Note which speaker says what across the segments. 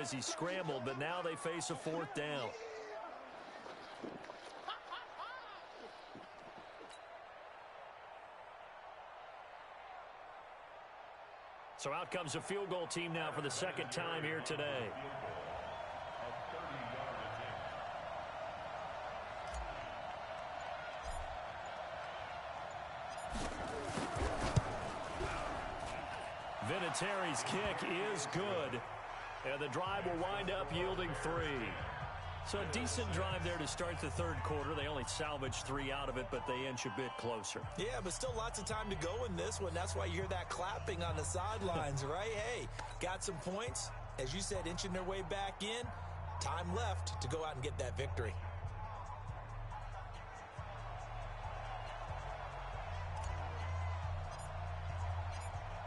Speaker 1: as he scrambled, but now they face a fourth down. So out comes a field goal team now for the second time here today. Vinatieri's kick is good. And the drive will wind up yielding 3. So a decent drive there to start the third quarter. They only salvaged 3 out of it, but they inch a bit closer.
Speaker 2: Yeah, but still lots of time to go in this one. That's why you hear that clapping on the sidelines, right? Hey, got some points. As you said, inching their way back in. Time left to go out and get that victory.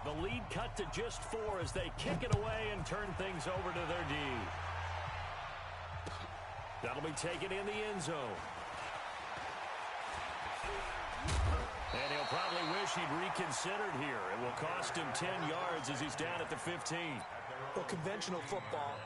Speaker 1: The lead cut to just 4 as they kick it away and turn things over to their D. That'll be taken in the end zone. And he'll probably wish he'd reconsidered here. It will cost him 10 yards as he's down at the 15.
Speaker 2: Well, conventional football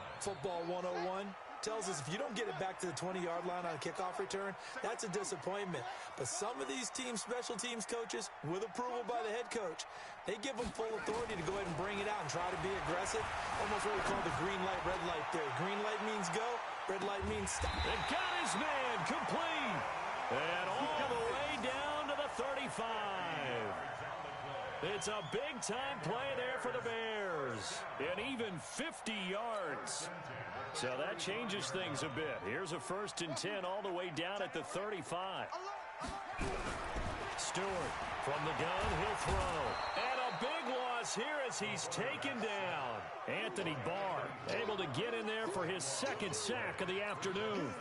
Speaker 2: 101, tells us if you don't get it back to the 20-yard line on a kickoff return, that's a disappointment. But some of these teams, special teams coaches, with approval by the head coach, they give them full authority to go ahead and bring it out and try to be aggressive. Almost what we call the green light, red light theory. Green light means go, red light means stop.
Speaker 1: They got his man complete. And all the way down to the 35. It's a big-time play there for the Bears. And even 50 yards. So that changes things a bit. Here's a 1st and 10 all the way down at the 35. Stewart from the gun, he'll throw. And a big loss here as he's taken down. Anthony Barr able to get in there for his 2nd sack of the afternoon.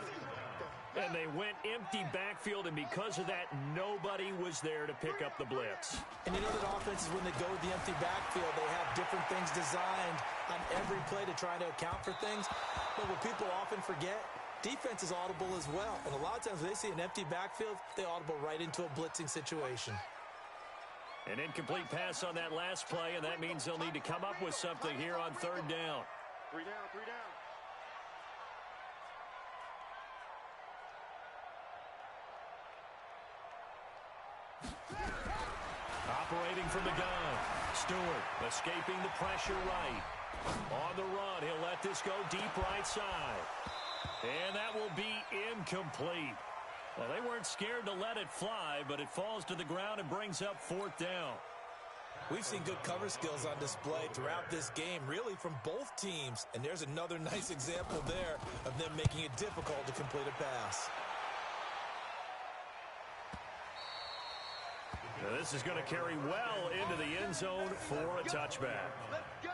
Speaker 1: And they went empty backfield, and because of that, nobody was there to pick up the blitz.
Speaker 2: And you know that offenses, when they go with the empty backfield, they have different things designed on every play to try to account for things. But what people often forget, defense is audible as well. And a lot of times when they see an empty backfield, they audible right into a blitzing situation.
Speaker 1: An incomplete pass on that last play, and that means they'll need to come up with something here on 3rd down.
Speaker 3: 3 down, 3 down.
Speaker 1: Operating from the gun. Stewart escaping the pressure right. On the run, he'll let this go deep right side. And that will be incomplete. Well, they weren't scared to let it fly, but it falls to the ground and brings up 4th down.
Speaker 2: We've seen good cover skills on display throughout this game, really from both teams. And there's another nice example there of them making it difficult to complete a pass.
Speaker 1: Now this is going to carry well into the end zone for a touchback.
Speaker 3: Let's go.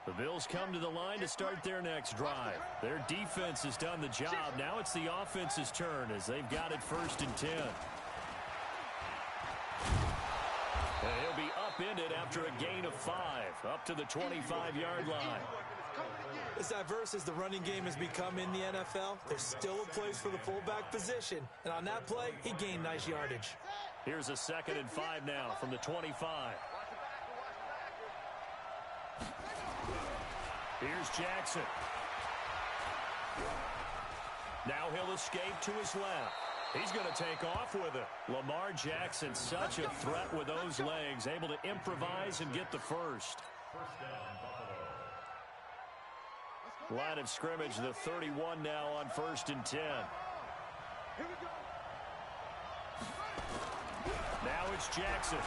Speaker 1: The Bills come to the line to start their next drive. Their defense has done the job. Now it's the offense's turn as they've got it 1st and 10. And he'll be upended after a gain of 5, up to the 25-yard line.
Speaker 2: As diverse as the running game has become in the NFL, there's still a place for the fullback position. And on that play, he gained nice yardage.
Speaker 1: Here's a 2nd and 5 now from the 25. Here's Jackson. Now he'll escape to his left. He's going to take off with it. Lamar Jackson, such a threat with those legs, able to improvise and get the first. Line of scrimmage, the 31 now on 1st and 10. Now it's Jackson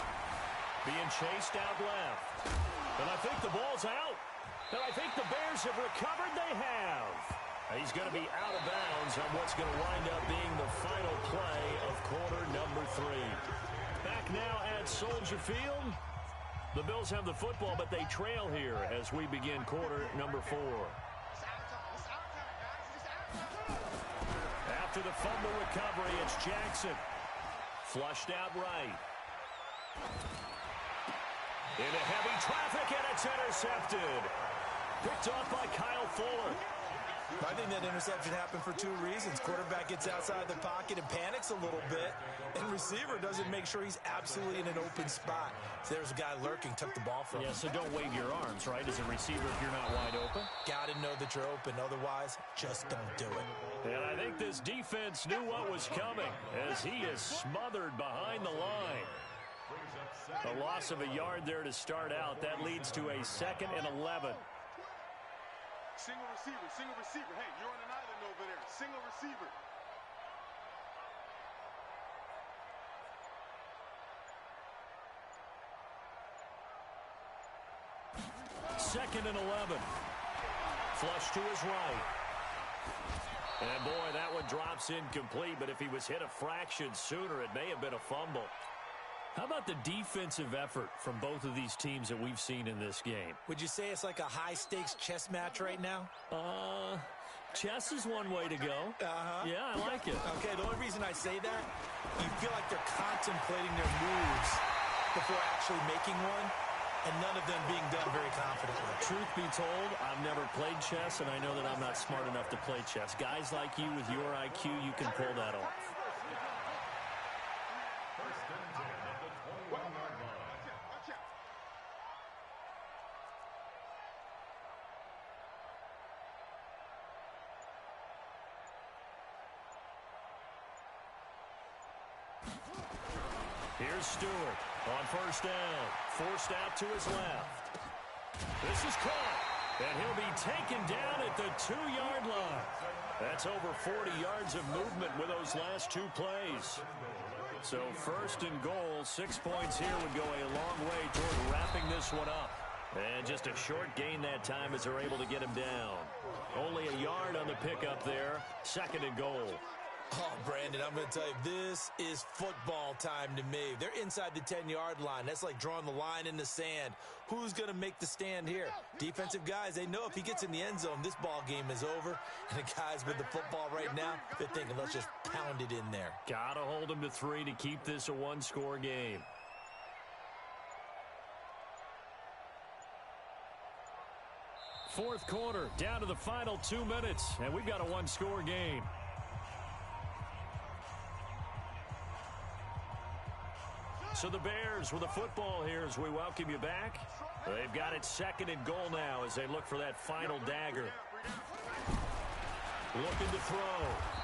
Speaker 1: being chased out left. And I think the ball's out. And I think the Bears have recovered. They have. He's going to be out of bounds on what's going to wind up being the final play of quarter number 3. Back now at Soldier Field. The Bills have the football, but they trail here as we begin quarter number 4. After the fumble recovery, it's Jackson. Flushed out right. Into heavy traffic, and it's intercepted. Picked off by Kyle Fuller.
Speaker 2: I think that interception happened for two reasons. Quarterback gets outside the pocket and panics a little bit, and receiver doesn't make sure he's absolutely in an open spot. So there's a guy lurking, took the ball from him.
Speaker 1: Yeah, so don't wave your arms, right, as a receiver if you're not wide open.
Speaker 2: Got to know that you're open. Otherwise, just don't do it.
Speaker 1: And I think this defense knew what was coming as he is smothered behind the line. A loss of a yard there to start out. That leads to a 2nd and 11.
Speaker 3: Single receiver. Hey, you're on an island over there. Single receiver.
Speaker 1: Second and 11. Flush to his right. And boy, that one drops incomplete, but if he was hit a fraction sooner, it may have been a fumble. How about the defensive effort from both of these teams that we've seen in this game?
Speaker 2: Would you say it's like a high-stakes chess match right now?
Speaker 1: Chess is one way to go. Yeah, I like it.
Speaker 2: Okay, the only reason I say that, you feel like they're contemplating their moves before actually making one, and none of them being done very confidently.
Speaker 1: Truth be told, I've never played chess, and I know that I'm not smart enough to play chess. Guys like you with your IQ, you can pull that off. Here's Stewart on first down. Forced out to his left. This is caught, and he'll be taken down at the 2-yard line. That's over 40 yards of movement with those last two plays. So first and goal, 6 points here would go a long way toward wrapping this one up. And just a short gain that time as they're able to get him down. Only a yard on the pickup there. 2nd and goal.
Speaker 2: Oh, Brandon, I'm going to tell you, this is football time to me. They're inside the 10-yard line. That's like drawing the line in the sand. Who's going to make the stand here? Defensive guys, they know if he gets in the end zone, this ball game is over. And the guys with the football right now, they're thinking, let's just pound it in there.
Speaker 1: Got to hold him to 3 to keep this a one-score game. Fourth quarter, down to the final 2 minutes, and we've got a one-score game. So the Bears with the football here as we welcome you back. They've got it 2nd and goal now as they look for that final dagger. Looking to throw.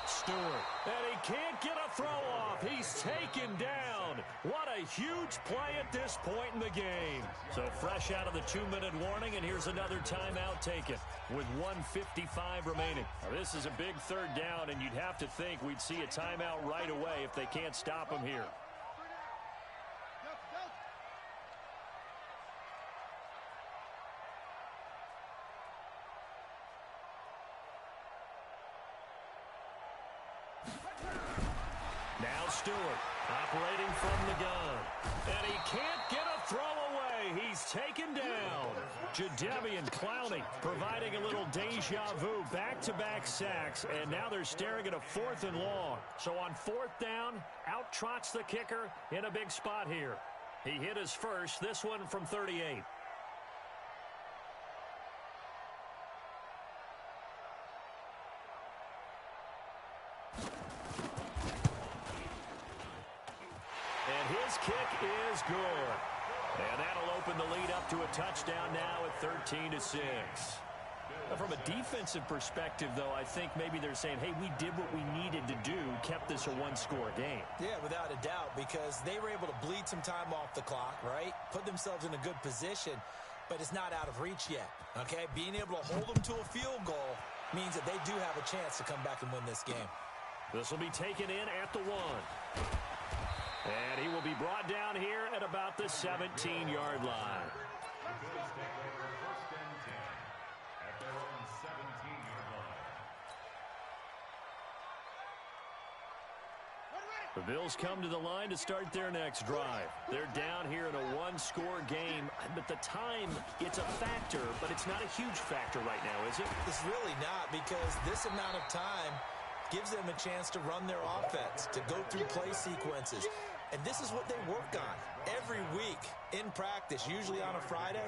Speaker 1: Stewart. And he can't get a throw off. He's taken down. What a huge play at this point in the game. So fresh out of the 2-minute warning, and here's another timeout taken with 1:55 remaining. Now, this is a big 3rd down, and you'd have to think we'd see a timeout right away if they can't stop him here. Now Stewart operating from the gun. And he can't get a throw away. He's taken down. Jadeveon Clowney providing a little deja vu. Back-to-back sacks. And now they're staring at a 4th and long. So on 4th down, out trots the kicker in a big spot here. He hit his first, this one from 38. His kick is good. And that'll open the lead up to a touchdown now at 13-6. From a defensive perspective, though, I think maybe they're saying, hey, we did what we needed to do, kept this a one-score game.
Speaker 2: Yeah, without a doubt, because they were able to bleed some time off the clock, right? Put themselves in a good position, but it's not out of reach yet, okay? Being able to hold them to a field goal means that they do have a chance to come back and win this game.
Speaker 1: This will be taken in at the 1. And he will be brought down here at about the 17-yard line. The Bills come to the line to start their next drive. They're down here in a one-score game, but the time, it's a factor, but it's not a huge factor right now, is it?
Speaker 2: It's really not, because this amount of time gives them a chance to run their offense, to go through play sequences. And this is what they work on every week in practice, usually on a Friday.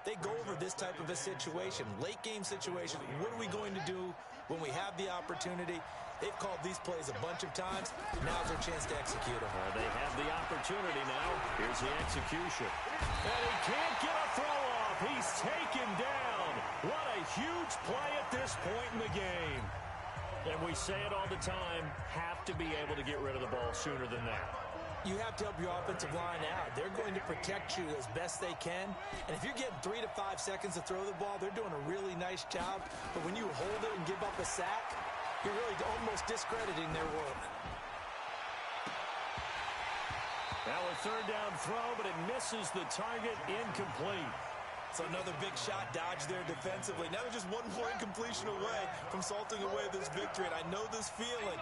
Speaker 2: They go over this type of a situation, late game situation. What are we going to do when we have the opportunity. They've called these plays a bunch of times. Now's their chance to execute them.
Speaker 1: They have the opportunity now. Here's the execution. And he can't get a throw off. He's taken down. What a huge play at this point in the game. And we say it all the time, have to be able to get rid of the ball sooner than that.
Speaker 2: You have to help your offensive line out. They're going to protect you as best they can. And if you're getting 3 to 5 seconds to throw the ball, they're doing a really nice job. But when you hold it and give up a sack, you're really almost discrediting their work.
Speaker 1: Now a third down throw, but it misses the target, incomplete.
Speaker 2: So another big shot dodge there defensively. Now they're just one more incompletion away from salting away this victory. And I know this feeling.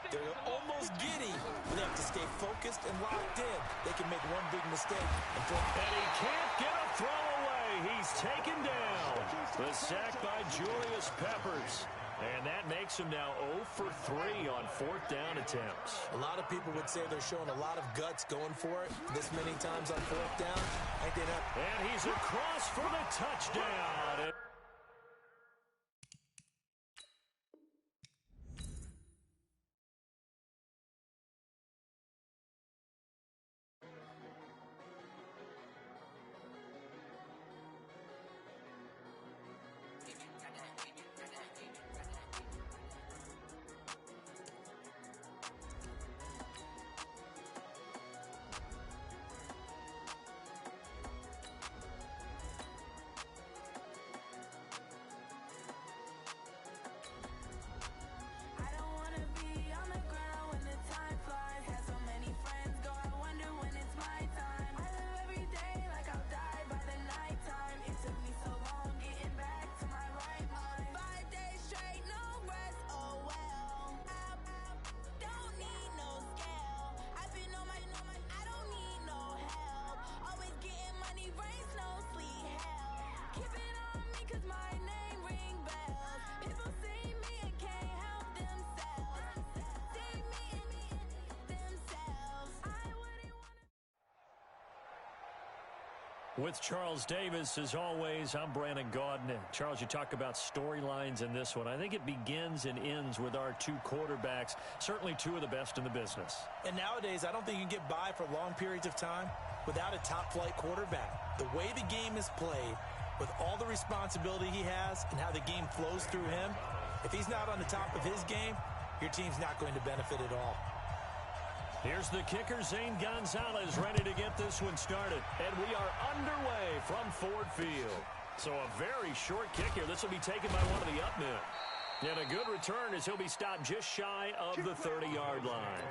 Speaker 2: They're almost giddy, but they have to stay focused and locked in. They can make one big mistake. And
Speaker 1: he can't get a throw away. He's taken down. The sack by Julius Peppers. And that makes him now 0 for 3 on fourth down attempts.
Speaker 2: A lot of people would say they're showing a lot of guts going for it this many times on fourth down. I think
Speaker 1: and he's across for the touchdown. With Charles Davis, as always, I'm Brandon Gaudin. Charles, you talk about storylines in this one. I think it begins and ends with our two quarterbacks, certainly two of the best in the business.
Speaker 2: And nowadays, I don't think you can get by for long periods of time without a top-flight quarterback. The way the game is played, with all the responsibility he has and how the game flows through him, if he's not on the top of his game, your team's not going to benefit at all.
Speaker 1: Here's the kicker, Zane Gonzalez, ready to get this one started. And we are underway from Ford Field. So a very short kick here. This will be taken by one of the up men. And a good return as he'll be stopped just shy of the 30-yard line.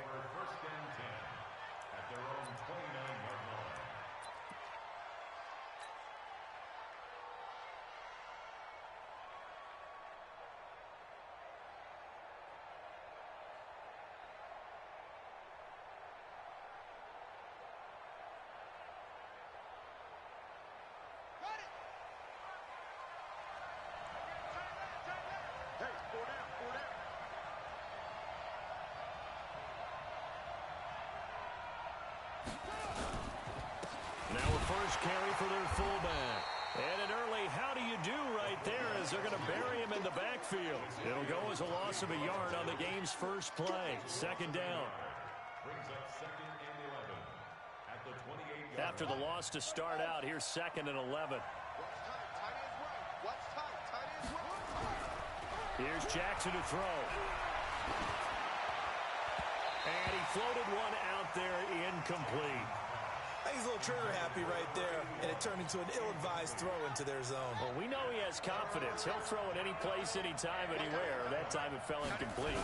Speaker 1: Now a first carry for their fullback. And an early how do you do right there as they're going to bury him in the backfield. It'll go as a loss of a yard on the game's first play. Second down. After the loss to start out, here's 2nd and 11. Here's Jackson to throw. And he floated one out there incomplete.
Speaker 2: I think he's a little trigger happy right there, and it turned into an ill-advised throw into their zone.
Speaker 1: Well, we know he has confidence. He'll throw it any place, anytime, anywhere. That time it fell incomplete.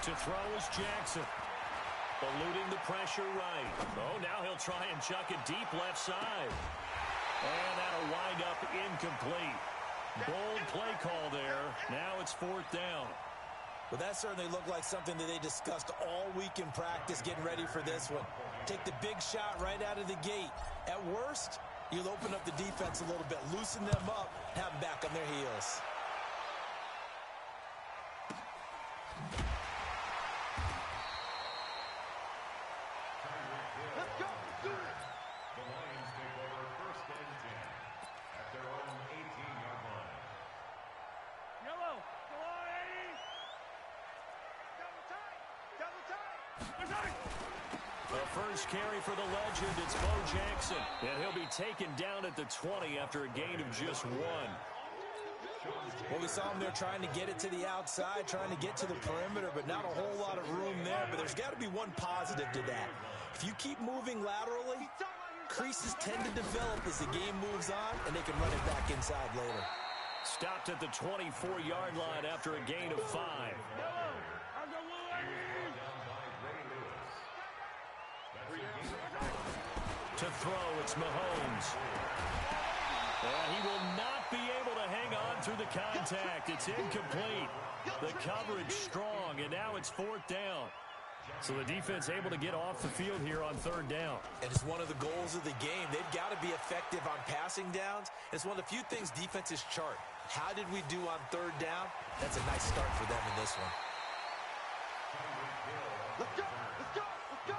Speaker 1: To throw is Jackson. Eluding the pressure right. Oh, now he'll try and chuck it deep left side. And that'll wind up incomplete. Bold play call there. Now it's 4th down.
Speaker 2: Well, that certainly looked like something that they discussed all week in practice getting ready for this one. Take the big shot right out of the gate. At worst, you'll open up the defense a little bit, loosen them up, have them back on their heels.
Speaker 3: Let's go. Do it. The Lions take over 1st and 10 at their own 18-yard line.
Speaker 4: Yellow, go on.
Speaker 1: The first carry for the legend, it's Bo Jackson. And he'll be taken down at the 20 after a gain of just 1.
Speaker 2: Well, we saw him there trying to get it to the outside, trying to get to the perimeter, but not a whole lot of room there. But there's got to be one positive to that. If you keep moving laterally, creases tend to develop as the game moves on, and they can run it back inside later.
Speaker 1: Stopped at the 24-yard line after a gain of 5. To throw, it's Mahomes. And he will not be able to hang on through the contact. It's incomplete. The coverage strong, and now it's 4th down. So the defense able to get off the field here on 3rd down.
Speaker 2: And it's one of the goals of the game. They've got to be effective on passing downs. It's one of the few things defenses chart. How did we do on 3rd down? That's a nice start for them in this one.
Speaker 3: Let's go! Let's go! Let's go!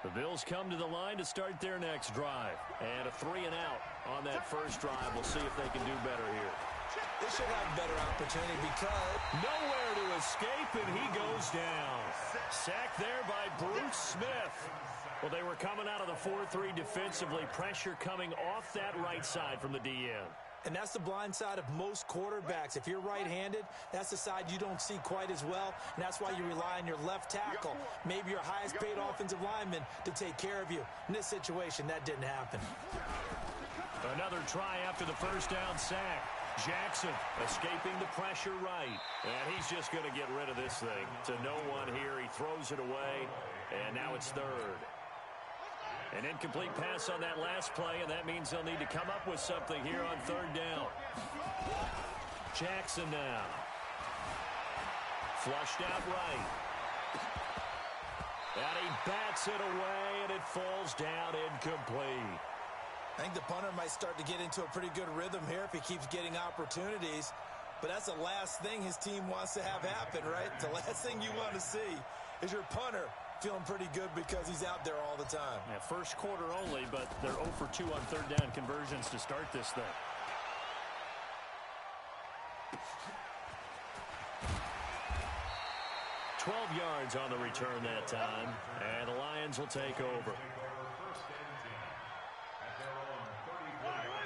Speaker 1: The Bills come to the line to start their next drive. And a 3-and-out on that first drive. We'll see if they can do better here.
Speaker 2: They should have a better opportunity because
Speaker 1: nowhere to escape, and he goes down. Sacked there by Bruce Smith. Well, they were coming out of the 4-3 defensively. Pressure coming off that right side from the DN.
Speaker 2: And that's the blind side of most quarterbacks. If you're right-handed, that's the side you don't see quite as well. And that's why you rely on your left tackle, maybe your highest-paid offensive lineman, to take care of you. In this situation, that didn't happen.
Speaker 1: Another try after the first down sack. Jackson escaping the pressure right. And he's just going to get rid of this thing. To no one here. He throws it away. And now it's 3rd. An incomplete pass on that last play, and that means they'll need to come up with something here on 3rd down. Jackson now. Flushed out right. And he bats it away, and it falls down incomplete.
Speaker 2: I think the punter might start to get into a pretty good rhythm here if he keeps getting opportunities. But that's the last thing his team wants to have happen, right? The last thing you want to see is your punter feeling pretty good because he's out there all the time.
Speaker 1: Yeah, first quarter only, but they're 0 for 2 on 3rd down conversions to start this thing. $12 yards on the return that time, and the Lions will take over.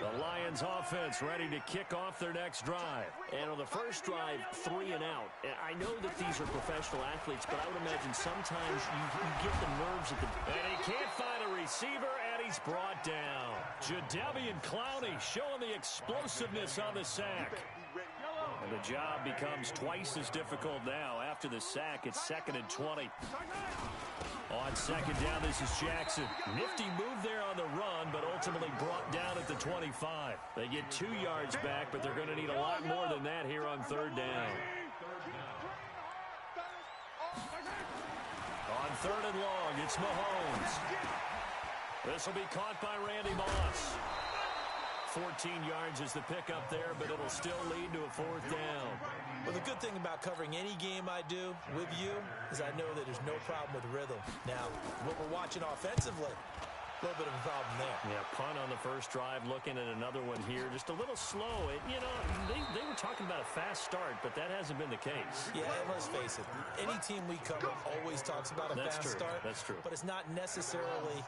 Speaker 1: The Lions offense ready to kick off their next drive. And on the first drive, 3-and-out. I know that these are professional athletes, but I would imagine sometimes you get the nerves at the... And he can't find a receiver, and he's brought down. Jadeveon Clowney showing the explosiveness on the sack. And the job becomes twice as difficult now. After the sack, it's 2nd and 20. On 2nd down, this is Jackson. Nifty move there on the run, but ultimately brought down at the 25. They get 2 yards back, but they're going to need a lot more than that here on 3rd down. On 3rd and long, it's Mahomes. This will be caught by Randy Moss. 14 yards is the pickup there, but it'll still lead to a 4th down.
Speaker 2: Well, the good thing about covering any game I do with you is I know that there's no problem with rhythm. Now, what we're watching offensively, a little bit of a problem there.
Speaker 1: Yeah, punt on the first drive, looking at another one here. Just a little slow. You know, they were talking about a fast start, but that hasn't been the case.
Speaker 2: Yeah, and let's face it, any team we cover always talks about a fast start.
Speaker 1: That's true.
Speaker 2: But it's not necessarily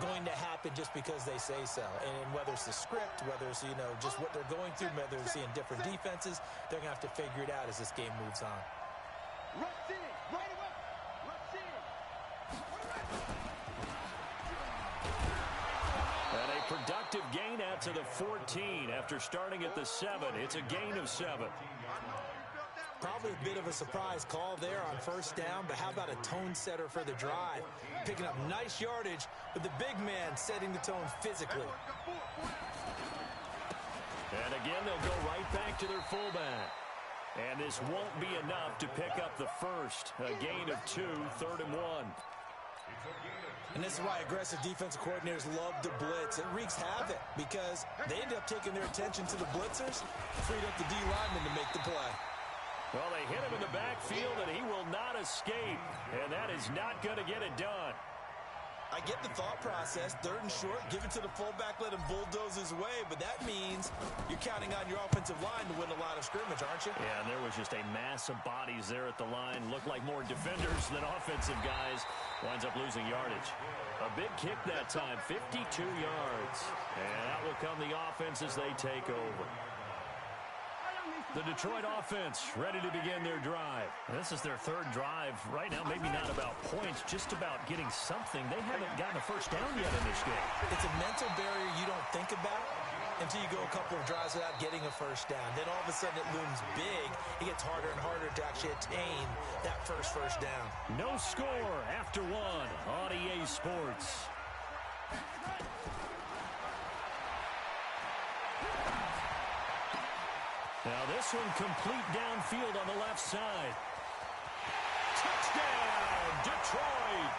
Speaker 2: going to happen just because they say so. And whether it's the script, whether it's, you know, just what they're going through, whether they're seeing different defenses, they're going to have to figure it out as this game moves on.
Speaker 1: And a productive gain out to the 14 after starting at the 7. It's a gain of 7.
Speaker 2: Probably a bit of a surprise call there on first down, but how about a tone setter for the drive? Picking up nice yardage with the big man setting the tone physically.
Speaker 1: And again, they'll go right back to their fullback. And this won't be enough to pick up the first. A gain of 2, 3rd and 1.
Speaker 2: And this is why aggressive defensive coordinators love to blitz. It wreaks havoc because they end up taking their attention to the blitzers, freed up the D lineman to make the play.
Speaker 1: Well, they hit him in the backfield, and he will not escape. And that is not going to get it done.
Speaker 2: I get the thought process. 3rd and short, give it to the fullback, let him bulldoze his way. But that means you're counting on your offensive line to win a line of scrimmage, aren't you?
Speaker 1: Yeah, and there was just a mass of bodies there at the line. Looked like more defenders than offensive guys. Winds up losing yardage. A big kick that time, 52 yards. And out will come the offense as they take over. The Detroit offense ready to begin their drive. This is their 3rd drive. Right now, maybe not about points, just about getting something. They haven't gotten a first down yet in this game.
Speaker 2: It's a mental barrier you don't think about until you go a couple of drives without getting a first down. Then all of a sudden it looms big. It gets harder and harder to actually attain that first down.
Speaker 1: No score after 1 on EA Sports. Now this one complete downfield on the left side. Touchdown, Detroit.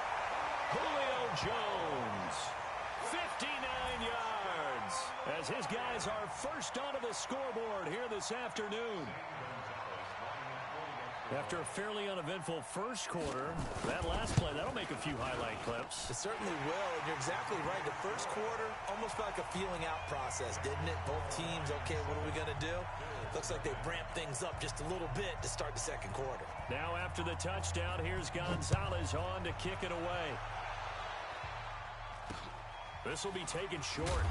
Speaker 1: Julio Jones, 59 yards, as his guys are first onto the scoreboard here this afternoon. After a fairly uneventful first quarter, that last play, that'll make a few highlight clips.
Speaker 2: It certainly will, and you're exactly right. The first quarter, almost like a feeling out process, didn't it? Both teams, okay, what are we going to do? Looks like they ramped things up just a little bit to start the second quarter.
Speaker 1: Now after the touchdown, here's Gonzalez on to kick it away. This will be taken short.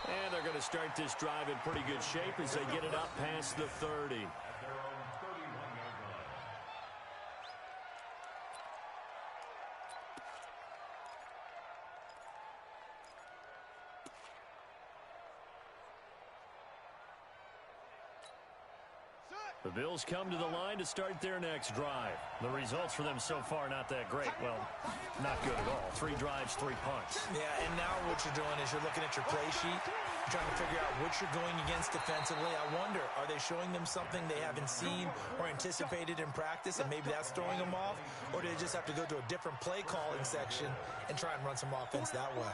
Speaker 1: And they're going to start this drive in pretty good shape as they get it up past the 30. The Bills come to the line to start their next drive. The results for them so far not that great. Well, not good at all. 3 drives, 3 punts.
Speaker 2: Yeah, and now what you're doing is you're looking at your play sheet, trying to figure out what you're going against defensively. I wonder, are they showing them something they haven't seen or anticipated in practice, and maybe that's throwing them off? Or do they just have to go to a different play calling section and try and run some offense that way?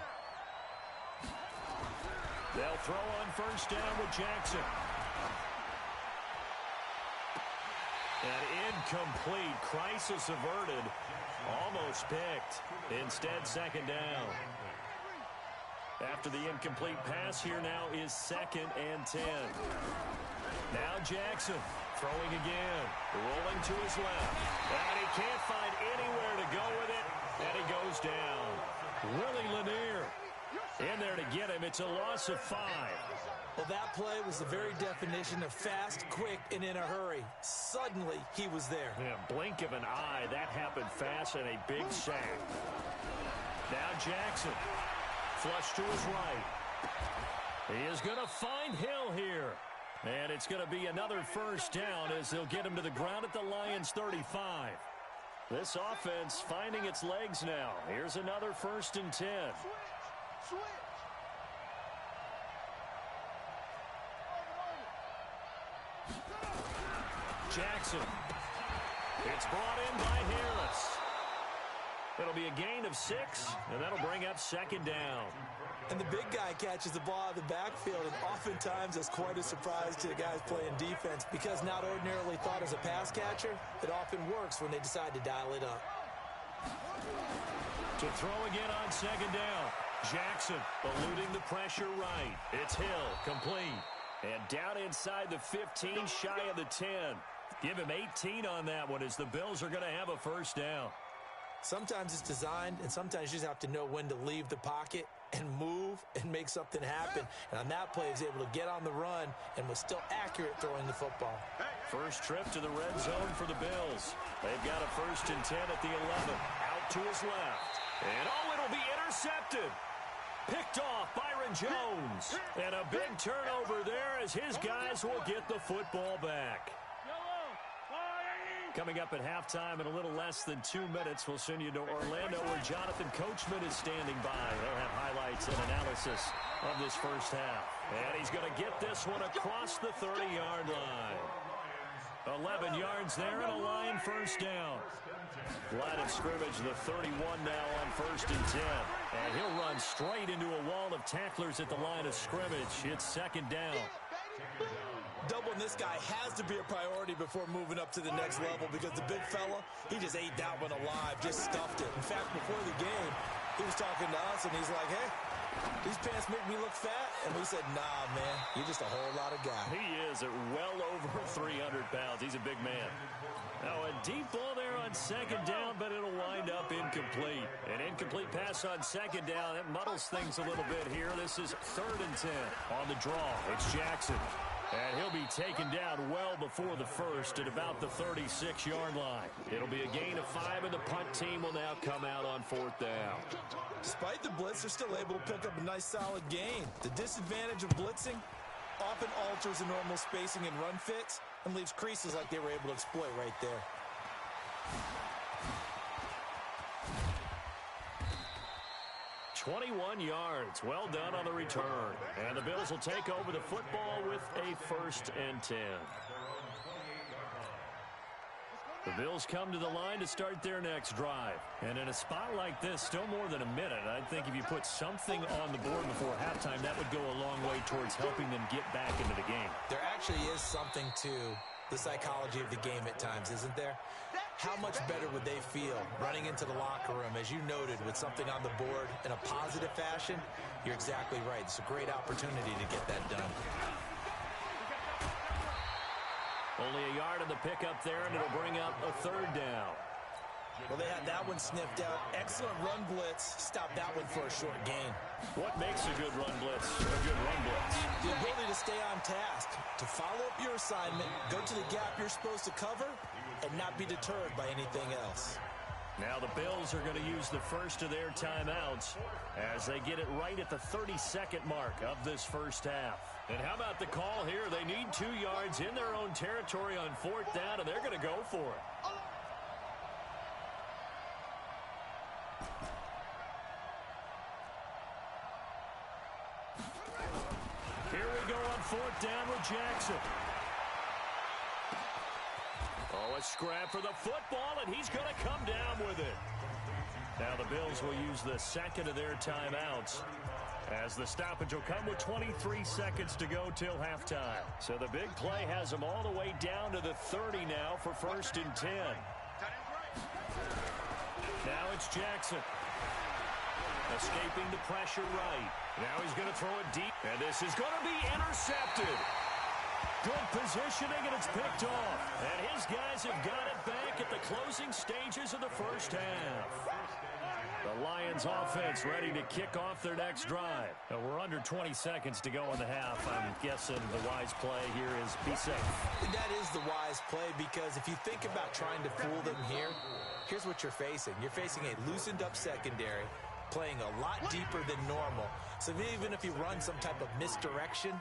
Speaker 1: They'll throw on first down with Jackson. And incomplete. Crisis averted. Almost picked. Instead, second down. After the incomplete pass, here now is 2nd and 10. Now Jackson throwing again. Rolling to his left. And he can't find anywhere to go with it. And he goes down. Willie Lanier in there to get him. It's a loss of 5.
Speaker 2: Well, that play was the very definition of fast, quick, and in a hurry. Suddenly, he was there.
Speaker 1: Yeah, blink of an eye. That happened fast and a big sack. Now Jackson. Flush to his right. He is going to find Hill here. And it's going to be another first down as they'll get him to the ground at the Lions' 35. This offense finding its legs now. Here's another 1st and 10. Switch. Jackson. It's brought in by Harris. It'll be a gain of 6, and that'll bring up 2nd down.
Speaker 2: And the big guy catches the ball out of the backfield, and oftentimes that's quite a surprise to the guys playing defense because not ordinarily thought as a pass catcher, it often works when they decide to dial it up.
Speaker 1: To throw again on 2nd down. Jackson eluding the pressure right. It's Hill, complete. And down inside the 15, shy of the 10. Give him 18 on that one as the Bills are going to have a first down.
Speaker 2: Sometimes it's designed, and sometimes you just have to know when to leave the pocket and move and make something happen. And on that play, he was able to get on the run and was still accurate throwing the football.
Speaker 1: First trip to the red zone for the Bills. They've got a 1st and 10 at the 11. Out to his left. And, it'll be intercepted. Picked off Byron Jones. And a big turnover there as his guys will get the football back. Coming up at halftime in a little less than 2 minutes, we'll send you to Orlando where Jonathan Coachman is standing by. He'll have highlights and analysis of this first half. And he's going to get this one across the 30-yard line. 11 yards there and a line first down. Line of scrimmage, the 31 now on 1st and 10. And he'll run straight into a wall of tacklers at the line of scrimmage. It's 2nd down.
Speaker 2: Doubling this guy has to be a priority before moving up to the next level because the big fella, he just ate that one alive, just stuffed it. In fact, before the game, He was talking to us, and he's like, hey, these pants make me look fat. And we said, nah, man, you're just a whole lot of guy.
Speaker 1: He is at well over 300 pounds. He's a big man. Now, a deep ball there on second down, but it'll wind up incomplete. An incomplete pass on second down. It muddles things a little bit here. This is 3rd and 10 on the draw. It's Jackson. And he'll be taken down well before the first at about the 36-yard line. It'll be a gain of 5, and the punt team will now come out on 4th down.
Speaker 2: Despite the blitz, they're still able to pick up a nice, solid gain. The disadvantage of blitzing often alters the normal spacing and run fits and leaves creases like they were able to exploit right there.
Speaker 1: "21 yards. Well done on the return. And the Bills will take over the football with a 1st and 10. The Bills come to the line to start their next drive. And in a spot like this, still more than a minute, I think if you put something on the board before halftime, that would go a long way towards helping them get back into the game.
Speaker 2: There actually is something to the psychology of the game at times, isn't there? How much better would they feel running into the locker room, as you noted, with something on the board in a positive fashion? You're exactly right. It's a great opportunity to get that done.
Speaker 1: Only a yard on the pickup there, and it'll bring up a 3rd down.
Speaker 2: Well, they had that one sniffed out. Excellent run blitz. Stop that one for a short gain.
Speaker 1: What makes a good run blitz a good run blitz?
Speaker 2: The ability to stay on task, to follow up your assignment, go to the gap you're supposed to cover, and not be deterred by anything else.
Speaker 1: Now the Bills are going to use the first of their timeouts as they get it right at the 32nd mark of this first half. And how about the call here? They need 2 yards in their own territory on 4th down, and they're going to go for it. Here we go on 4th down with Jackson. Oh, a scrap for the football, and he's going to come down with it. Now the Bills will use the second of their timeouts as the stoppage will come with 23 seconds to go till halftime. So the big play has them all the way down to the 30 now for 1st and 10. Now it's Jackson. Escaping the pressure right. Now he's going to throw it deep, and this is going to be intercepted. Good positioning, and it's picked off. And his guys have got it back at the closing stages of the first half. The Lions offense ready to kick off their next drive. We're under 20 seconds to go in the half. I'm guessing the wise play here is be safe.
Speaker 2: That is the wise play, because if you think about trying to fool them here, here's what you're facing. You're facing a loosened up secondary, playing a lot deeper than normal. So even if you run some type of misdirection,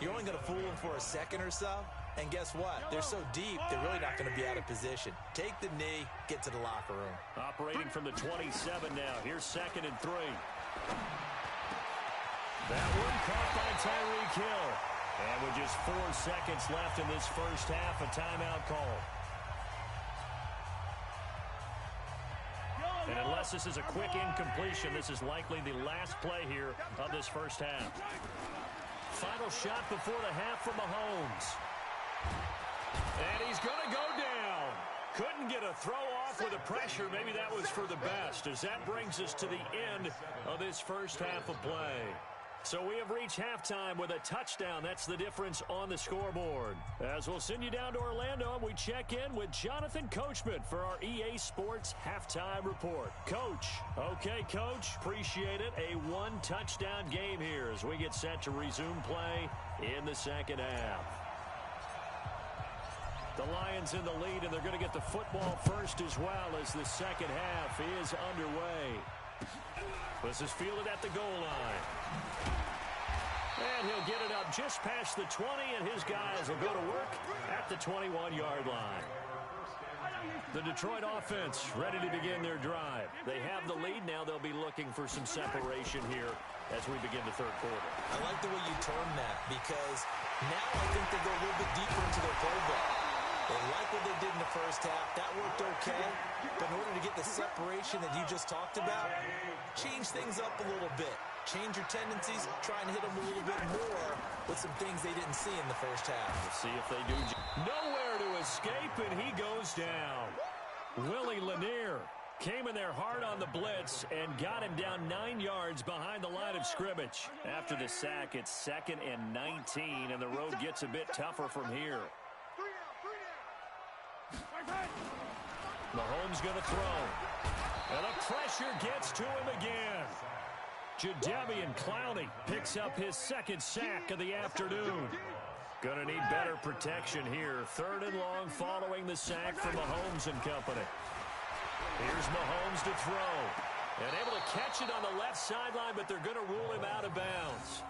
Speaker 2: you're only going to fool them for a second or so. And guess what? They're so deep, they're really not going to be out of position. Take the knee, get to the locker room.
Speaker 1: Operating from the 27 now. Here's 2nd and 3. That one caught by Tyreek Hill. And with just 4 seconds left in this first half, a timeout call. And unless this is a quick incompletion, this is likely the last play here of this first half. Final shot before the half from Mahomes. And he's going to go down. Couldn't get a throw off with the pressure. Maybe that was for the best, as that brings us to the end of this first half of play. So we have reached halftime with a touchdown. That's the difference on the scoreboard. As we'll send you down to Orlando, we check in with Jonathan Coachman for our EA Sports Halftime Report. Coach. Okay, Coach. Appreciate it. A 1-touchdown game here as we get set to resume play in the second half. The Lions in the lead, and they're going to get the football first as well as the second half is underway. This is fielded at the goal line. And he'll get it up just past the 20, and his guys will go to work at the 21-yard line. The Detroit offense ready to begin their drive. They have the lead now. They'll be looking for some separation here as we begin the third quarter.
Speaker 2: I like the way you term that, because now I think they go a little bit deeper into their playbook. They like what they did in the first half. That worked okay. But in order to get the separation that you just talked about, change things up a little bit. Change your tendencies, try and hit them a little bit more with some things they didn't see in the first half.
Speaker 1: We'll see if they do. Nowhere to escape, and he goes down. Willie Lanier Came in there hard on the blitz and got him down 9 yards behind the line of scrimmage. After the sack, it's 2nd and 19, and the road gets a bit tougher from here. Mahomes going to throw. And the pressure gets to him again. Jadeveon Clowney picks up his 2nd sack of the afternoon. Going to need better protection here. 3rd and long following the sack from Mahomes and company. Here's Mahomes to throw. And able to catch it on the left sideline, but they're going to rule him out of bounds.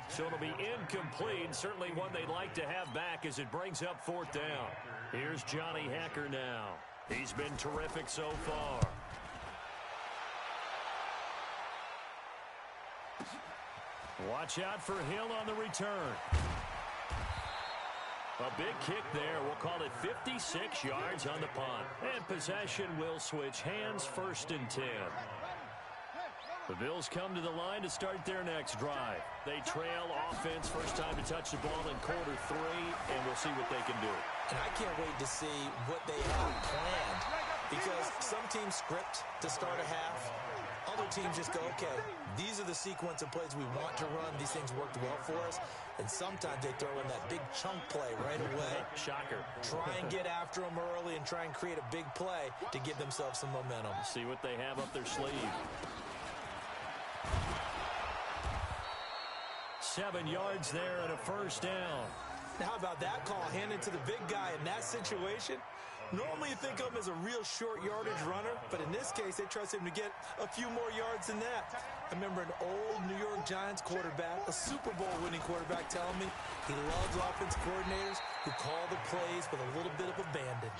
Speaker 1: So it'll be incomplete. Certainly one they'd like to have back as it brings up 4th down. Here's Johnny Hekker now. He's been terrific so far. Watch out for Hill on the return. A big kick there. We'll call it 56 yards on the punt. And possession will switch hands, 1st and 10. The Bills come to the line to start their next drive. They trail offense, first time to touch the ball in quarter 3, and we'll see what they can do.
Speaker 2: And I can't wait to see what they have planned, because some teams script to start a half. Other teams just go, okay, these are the sequence of plays we want to run. These things worked well for us. And sometimes they throw in that big chunk play right away.
Speaker 1: Shocker.
Speaker 2: Try and get after them early and try and create a big play to give themselves some momentum.
Speaker 1: See what they have up their sleeve. 7 yards there and a 1st down.
Speaker 2: Now, how about that call handed to the big guy in that situation? Normally you think of him as a real short yardage runner, but in this case, they trust him to get a few more yards than that. I remember an old New York Giants quarterback, a Super Bowl winning quarterback, telling me he loves offensive coordinators who call the plays with a little bit of abandon.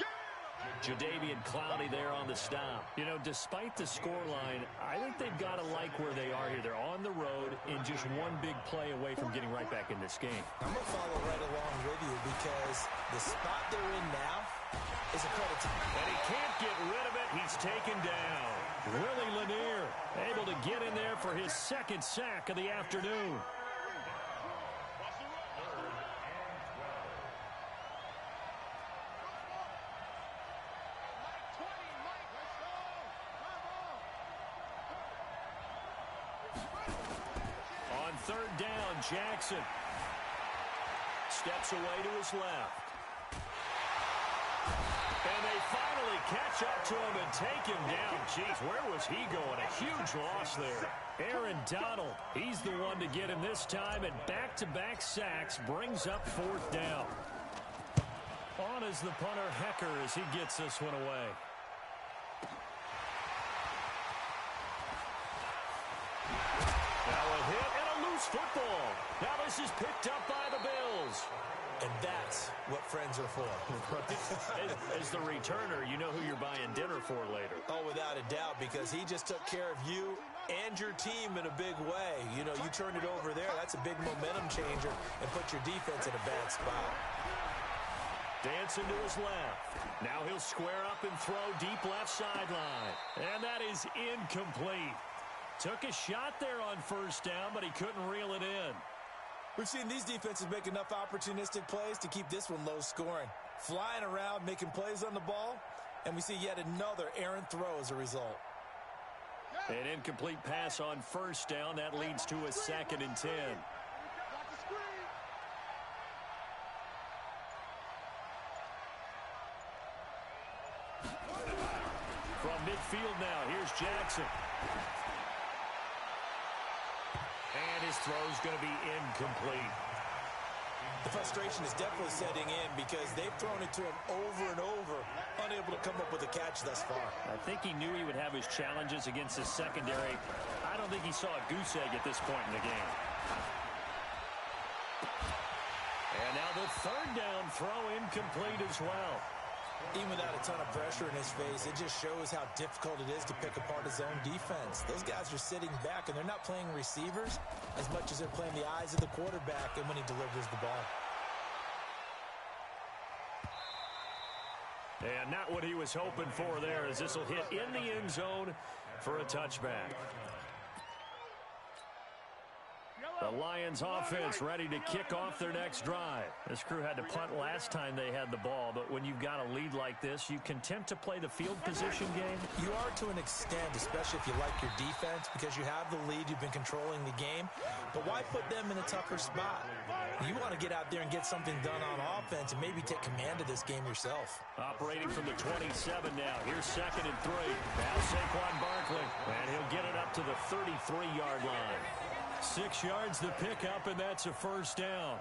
Speaker 1: Jadeveon Clowney there on the stop. You know, despite the scoreline, I think they've got to like where they are here. They're on the road and just one big play away from getting right back in this game.
Speaker 2: I'm going to follow right along with you because the spot they're in now is a credit to him.
Speaker 1: And he can't get rid of it. He's taken down. Willie Lanier able to get in there for his 2nd sack of the afternoon. On 3rd down, Jackson steps away to his left. And they finally catch up to him and take him down. Jeez, where was he going? A huge loss there. Aaron Donald, he's the one to get him this time, and back-to-back sacks brings up 4th down. On is the punter Hekker as he gets this one away. Now a hit and a loose football. Now this is picked up by the Bills.
Speaker 2: And that's what friends are for.
Speaker 1: As the returner, you know who you're buying dinner for later.
Speaker 2: Oh, without a doubt, because he just took care of you and your team in a big way. You know, you turn it over there, that's a big momentum changer, and put your defense in a bad spot.
Speaker 1: Dancing to his left. Now he'll square up and throw deep left sideline. And that is incomplete. Took a shot there on 1st down, but he couldn't reel it in.
Speaker 2: We've seen these defenses make enough opportunistic plays to keep this one low scoring. Flying around, making plays on the ball, and we see yet another errant throw as a result.
Speaker 1: An incomplete pass on 1st down. That leads to a 2nd and 10. From midfield now, here's Jackson. And his throw's going to be incomplete.
Speaker 2: The frustration is definitely setting in because they've thrown it to him over and over, unable to come up with a catch thus far.
Speaker 1: I think he knew he would have his challenges against his secondary. I don't think he saw a goose egg at this point in the game. And now the 3rd down throw incomplete as well.
Speaker 2: Even without a ton of pressure in his face, it just shows how difficult it is to pick apart his own defense. Those guys are sitting back, and they're not playing receivers as much as they're playing the eyes of the quarterback and when he delivers the ball.
Speaker 1: And not what he was hoping for there, as this will hit in the end zone for a touchback. The Lions offense ready to kick off their next drive. This crew had to punt last time they had the ball, but when you've got a lead like this, you can tempt to play the field position game.
Speaker 2: You are to an extent, especially if you like your defense, because you have the lead, you've been controlling the game. But why put them in a tougher spot? You want to get out there and get something done on offense and maybe take command of this game yourself.
Speaker 1: Operating from the 27 now. Here's 2nd and 3. Now Saquon Barkley, and he'll get it up to the 33-yard line. 6 yards to pick up, and that's a first down.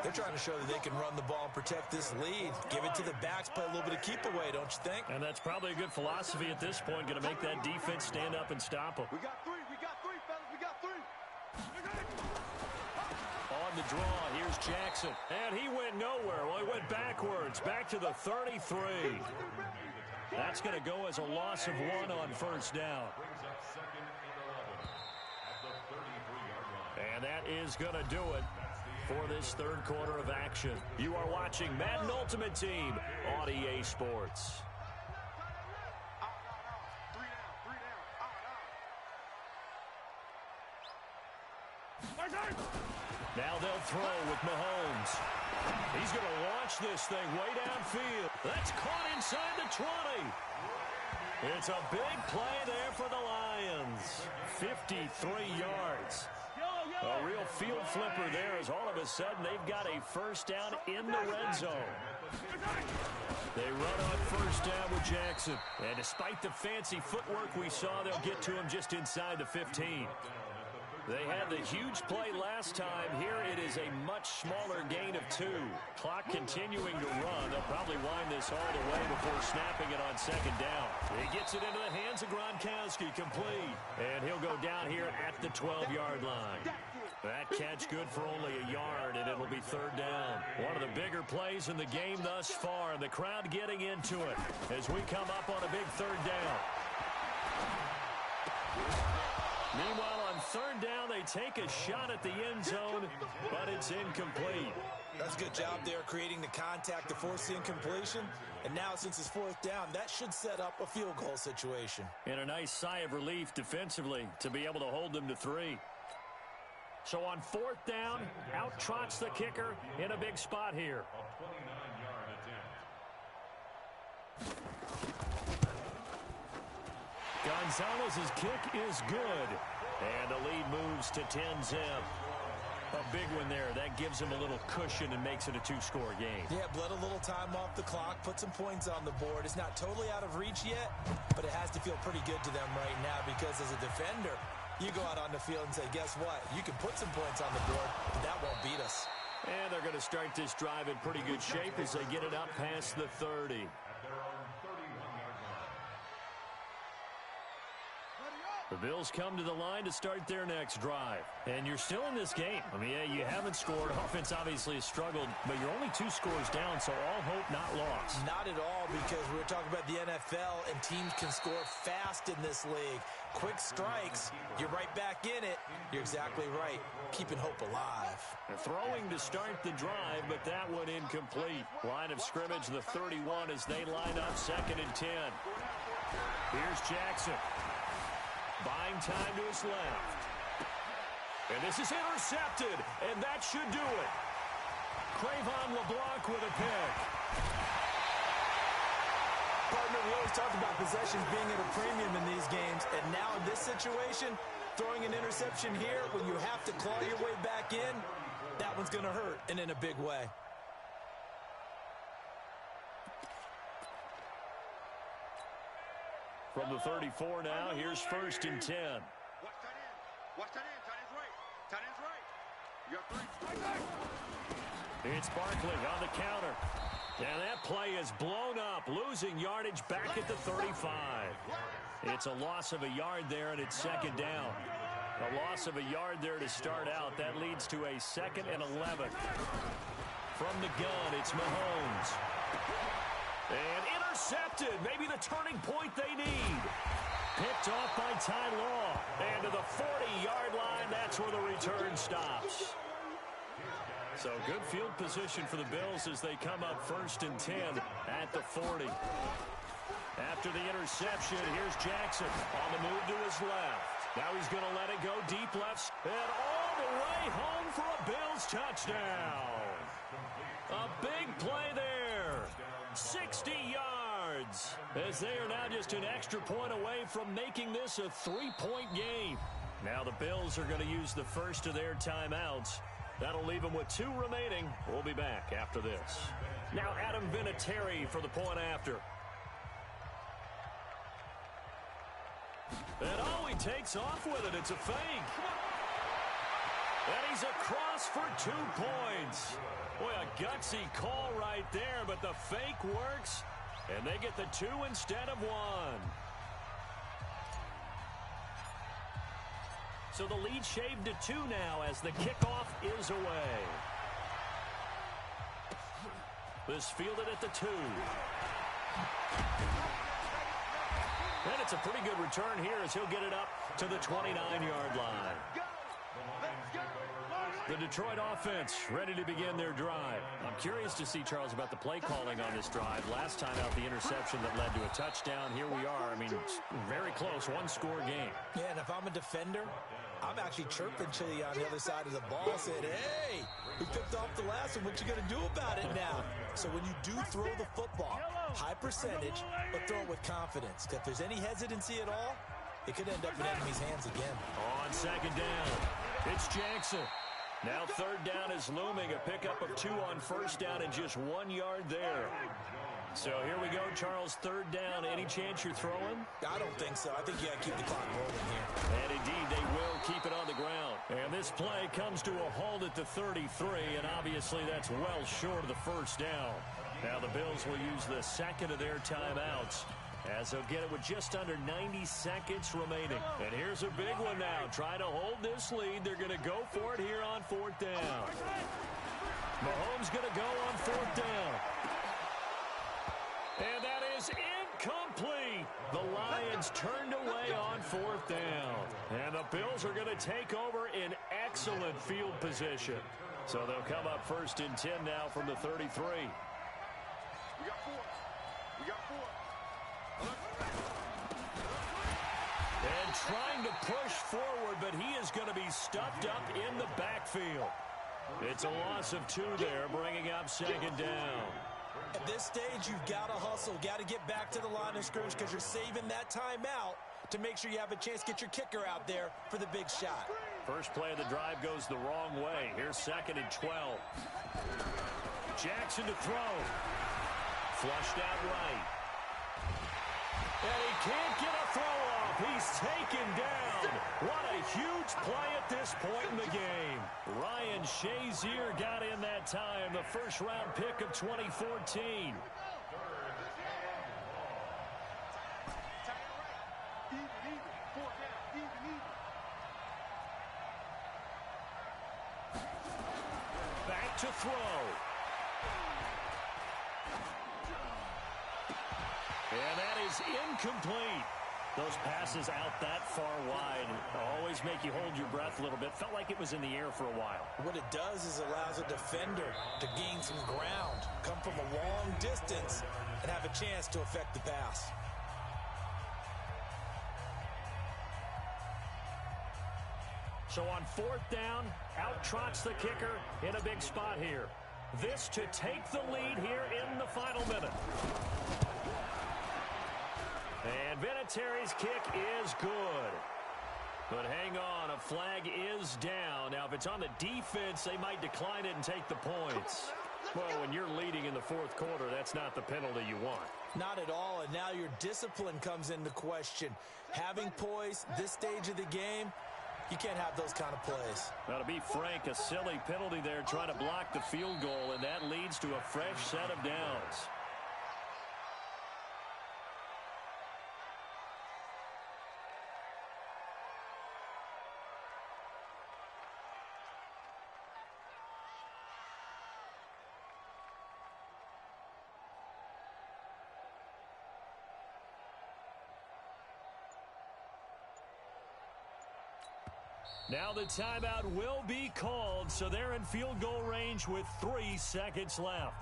Speaker 2: They're trying to show that they can run the ball and protect this lead. Give it to the backs, play a little bit of keep away, don't you think?
Speaker 1: And that's probably a good philosophy at this point, going to make that defense stand up and stop them.
Speaker 3: We got three, fellas, we got three.
Speaker 1: On the draw, here's Jackson. And he went nowhere. Well, he went backwards, back to the 33. That's going to go as a loss of 1 on first down. And that is going to do it for this third quarter of action. You are watching Madden Ultimate Team on EA Sports. Now they'll throw with Mahomes. He's going to launch this thing way downfield. That's caught inside the 20. It's a big play there for the Lions. 53 yards. A real field flipper there as all of a sudden they've got a first down in the red zone. They run on first down with Jackson. And despite the fancy footwork we saw, they'll get to him just inside the 15. They had the huge play last time. Here it is a much smaller gain of 2. Clock continuing to run. They'll probably wind this all the way before snapping it on second down. He gets it into the hands of Gronkowski, complete. And he'll go down here at the 12-yard line. That catch good for only a yard, and it'll be third down. One of the bigger plays in the game thus far, and the crowd getting into it as we come up on a big third down. Meanwhile, on third down, they take a shot at the end zone, but it's incomplete.
Speaker 2: That's a good job there creating the contact to force the incompletion. And now, since it's fourth down, that should set up a field goal situation.
Speaker 1: And a nice sigh of relief defensively to be able to hold them to 3. So on fourth down, out trots the kicker in a big spot here. Gonzalez's kick is good. And the lead moves to 10-zip. A big one there. That gives him a little cushion and makes it a 2-score game.
Speaker 2: Yeah, bled a little time off the clock, put some points on the board. It's not totally out of reach yet, but it has to feel pretty good to them right now because as a defender, you go out on the field and say, guess what? You can put some points on the board, but that won't beat us.
Speaker 1: And they're going to start this drive in pretty good shape as they get it up past the 30. The Bills come to the line to start their next drive. And you're still in this game. I mean, yeah, you haven't scored. Offense obviously has struggled, but you're only 2 scores down, so all hope not lost.
Speaker 2: Not at all, because we're talking about the NFL, and teams can score fast in this league. Quick strikes, you're right back in it. You're exactly right. Keeping hope alive.
Speaker 1: They're throwing to start the drive, but that one incomplete. Line of scrimmage, the 31 as they line up 2nd and 10. Here's Jackson. Buying time to his left. And this is intercepted, and that should do it. Crayvon LeBlanc with a pick.
Speaker 2: Partner, we always talk about possessions being at a premium in these games, and now in this situation, throwing an interception here when you have to claw your way back in, that one's going to hurt, and in a big way.
Speaker 1: From the 34 now, here's 1st and 10.
Speaker 3: Watch that in. Watch that in. Tight end's right. Tight end's right. You got 3.
Speaker 1: It's Barkley on the counter. And that play is blown up, losing yardage back at the 35. It's a loss of a yard there, and it's 2nd down. A loss of a yard there to start out. That leads to a 2nd and 11. From the gun, it's Mahomes. And intercepted. Maybe the turning point they need. Picked off by Ty Law. And to the 40-yard line, that's where the return stops. So good field position for the Bills as they come up 1st and 10 at the 40. After the interception, here's Jackson on the move to his left. Now he's going to let it go deep left and all the way home for a Bills touchdown. A big play there. 60 yards. As they are now just an extra point away from making this a 3-point game. Now the Bills are going to use the first of their timeouts. That'll leave them with 2 remaining. We'll be back after this. Now Adam Vinatieri for the point after. And oh, he takes off with it. It's a fake. And he's across for 2 points. Boy, a gutsy call right there, but the fake works, and they get the 2 instead of 1. So the lead shaved to 2 now as the kickoff is away. This fielded at the 2. And it's a pretty good return here as he'll get it up to the 29-yard line. The Detroit offense ready to begin their drive. I'm curious to see, Charles, about the play calling on this drive. Last time out, the interception that led to a touchdown. Here we are. I mean, very close, 1-score game.
Speaker 2: Yeah, and if I'm a defender, I'm actually chirping Chili on the other side of the ball, saying, hey, we picked off the last one. What you going to do about it now? So when you do throw the football, high percentage, but throw it with confidence. If there's any hesitancy at all, it could end up in enemy's hands again.
Speaker 1: On second down, it's Jackson. Now third down is looming. A pickup of 2 on first down and just 1 yard there. So here we go, Charles, third down. Any chance you're throwing?
Speaker 2: I don't think so. I think you got to keep the clock rolling here.
Speaker 1: And indeed, they will keep it on the ground. And this play comes to a halt at the 33, and obviously that's well short of the first down. Now the Bills will use the second of their timeouts, as they'll get it with just under 90 seconds remaining. And here's a big one now. Trying to hold this lead. They're going to go for it here on 4th down. Mahomes going to go on 4th down. And that is incomplete. The Lions turned away on 4th down. And the Bills are going to take over in excellent field position. So they'll come up 1st and 10 now from the 33.
Speaker 3: We got 4. We got 4.
Speaker 1: And trying to push forward, but he is going to be stuffed up in the backfield. It's a loss of 2 there, bringing up second down.
Speaker 2: At this stage, you've got to hustle, got to get back to the line of scrimmage because you're saving that timeout to make sure you have a chance to get your kicker out there for the big shot.
Speaker 1: First play of the drive goes the wrong way. Here's 2nd and 12. Jackson to throw. Flushed out right. And he can't get a throw off. He's taken down. What a huge play at this point in the game. Ryan Shazier got in that time, the first-round pick of 2014. Back to throw. And that is incomplete. Those passes out that far wide always make you hold your breath a little bit. Felt like it was in the air for a while.
Speaker 2: What it does is allows a defender to gain some ground, come from a long distance, and have a chance to affect the pass.
Speaker 1: So on 4th down, out trots the kicker in a big spot here. This to take the lead here in the final minute. And Vinatieri's kick is good. But hang on, a flag is down. Now, if it's on the defense, they might decline it and take the points. Well, when you're leading in the 4th quarter, that's not the penalty you want.
Speaker 2: Not at all, and now your discipline comes into question. Having poise this stage of the game, you can't have those kind of plays.
Speaker 1: Now, to be frank, a silly penalty there trying to block the field goal, and that leads to a fresh set of downs. Now the timeout will be called, so they're in field goal range with 3 seconds left.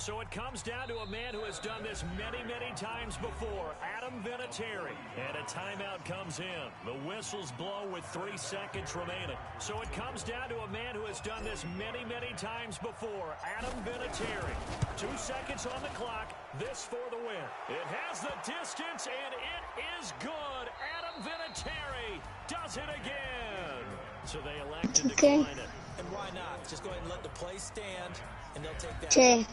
Speaker 1: So it comes down to a man who has done this many, many times before, Adam Vinatieri. And a timeout comes in. The whistles blow with 3 seconds remaining. So it comes down to a man who has done this many, many times before, Adam Vinatieri. 2 seconds on the clock. This for the win. It has the distance, and it is good. Adam Vinatieri does it again. So they elect to decline it.
Speaker 2: And why not? Just go ahead and let the play stand, and they'll take that.
Speaker 4: Okay.